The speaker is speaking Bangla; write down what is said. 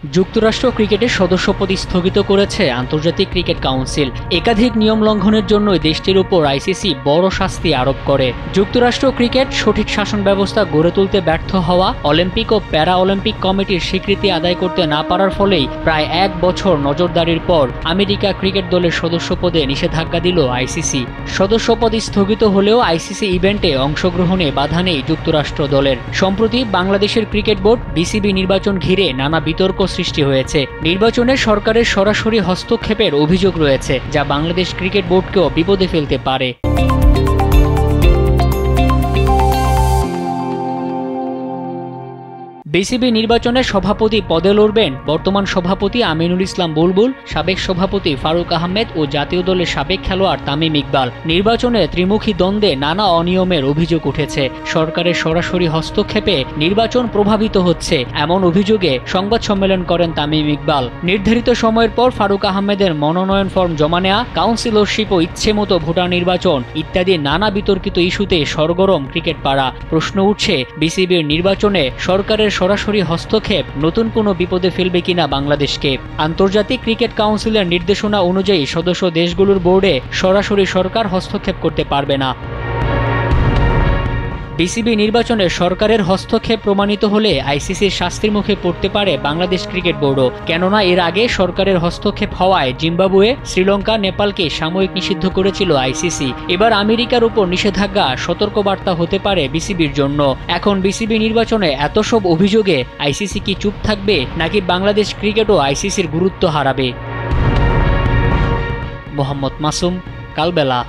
যুক্তরাষ্ট্র ক্রিকেটের সদস্যপদ স্থগিত করেছে আন্তর্জাতিক ক্রিকেট কাউন্সিল। একাধিক নিয়ম লঙ্ঘনের জন্য দেশটির উপর আইসিসি বড় শাস্তি আরোপ করে। যুক্তরাষ্ট্র ক্রিকেট সঠিক শাসন ব্যবস্থা গড়ে তুলতে ব্যর্থ হওয়া, অলিম্পিক ও প্যারা অলিম্পিক কমিটির স্বীকৃতি আদায় করতে না পারার ফলেই প্রায় ১ বছর নজরদারির পর আমেরিকা ক্রিকেট দলের সদস্যপদে নিষেধাজ্ঞা দিল আইসিসি। সদস্যপদ স্থগিত হলেও আইসিসি ইভেন্টে অংশগ্রহণে বাধা নেই যুক্তরাষ্ট্র দলের। সম্প্রতি বাংলাদেশের ক্রিকেট বোর্ড বিসিবি নির্বাচন ঘিরে নানা বিতর্ক সৃষ্টি হয়েছে। নির্বাচনে সরকারের সরাসরি হস্তক্ষেপের অভিযোগ রয়েছে, যা বাংলাদেশ ক্রিকেট বোর্ডকেও বিপদে ফেলতে পারে। বিসিবি নির্বাচনে সভাপতি পদে লড়বেন বর্তমান সভাপতি আমিনুল ইসলাম বুলবুল, সাবেক সভাপতি ফারুক আহমেদ ও জাতীয় দলের সাবেক খেলোয়াড় তামিম ইকবাল। নির্বাচনে ত্রিমুখী দ্বন্দ্বে নানা অনিয়মের অভিযোগ উঠেছে। সরকারের সরাসরি হস্তক্ষেপে নির্বাচন প্রভাবিত হচ্ছে, এমন অভিযোগে সংবাদ সম্মেলন করেন তামিম ইকবাল। নির্ধারিত সময়ের পর ফারুক আহমেদের মনোনয়ন ফর্ম জমা নেওয়া, কাউন্সিলরশিপ ও ইচ্ছে মতো ভোটার নির্বাচন ইত্যাদি নানা বিতর্কিত ইস্যুতে সরগরম ক্রিকেট পাড়া। প্রশ্ন উঠছে, বিসিবির নির্বাচনে সরকারের সরাসরি হস্তক্ষেপ নতুন কোনো বিপদে ফেলবে কিনা বাংলাদেশকে। আন্তর্জাতিক ক্রিকেট কাউন্সিলের নির্দেশনা অনুযায়ী সদস্য দেশগুলোর বোর্ডে সরাসরি সরকার হস্তক্ষেপ করতে পারবে না। বিসিবি নির্বাচনে সরকারের হস্তক্ষেপ প্রমাণিত হলে আইসিসির শাস্তির মুখে পড়তে পারে বাংলাদেশ ক্রিকেট বোর্ডও। কেননা এর আগে সরকারের হস্তক্ষেপ হওয়ায় জিম্বাবুয়ে, শ্রীলঙ্কা, নেপালকে সাময়িক নিষিদ্ধ করেছিল আইসিসি। এবার আমেরিকার উপর নিষেধাজ্ঞা সতর্কবার্তা হতে পারে বিসিবির জন্য। এখন বিসিবি নির্বাচনে এত সব অভিযোগে আইসিসি কি চুপ থাকবে, নাকি বাংলাদেশ ক্রিকেটও আইসিসির গুরুত্ব হারাবে? মোহাম্মদ মাসুম, কালবেলা।